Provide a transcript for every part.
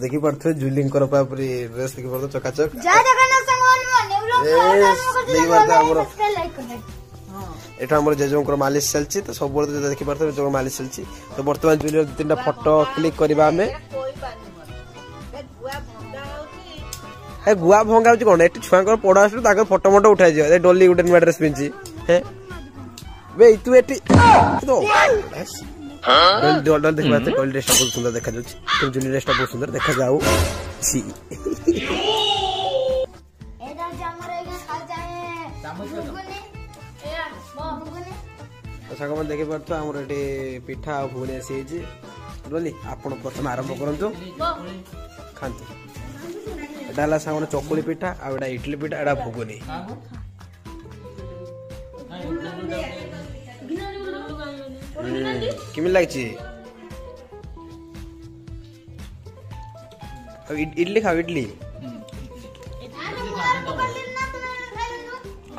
देखि पड़थे जुलिंग कर पूरी ड्रेस देखि पड़थे चकाचक जय जगन्नाथ संगवान देखि पड़थे हमरो लाइक कर एटा हमर जेजोंकर मालिश चलछि तो सब बोलते देखि पड़थे जो मालिश चलछि तो वर्तमान जुलियर तीनटा फोटो क्लिक करबा हमें ए गुआ भंगा होछि कोन एटी छुआंकर पडा आसु ताकर फोटो मोटो उठाइ जे ए डोली गुटन में ड्रेस पिनछि हे बे तू एटी तो डोल देखि बात डोल ड्रेस बहुत सुंदर देखा जाउछि तुम जुली ड्रेस बहुत सुंदर देखा जाउ छी एदा हमर एगे खा जाए भुगने ए भुगने साग मन देखि पड़तो हमर एटी पिठा आ भुगने आसी जे डोली आपण प्रथम आरंभ करंतु खांतु डाला सामने चकुली पिठा आ एडा इडली पिठा एडा भुगनी किमिल लागछि इडली खाओ इडली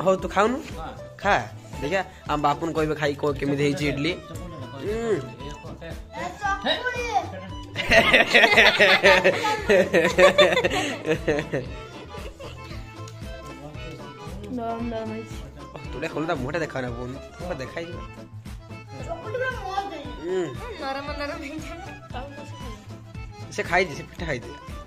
हो तू खाउनु खा देखा हम बापुन कहबे खाई को केमिति हेछि इडली तुले खोलता मोटा देखा ना बोन थोड़ा देखाई नरम नरम से खाई दे से पिठा खाई दे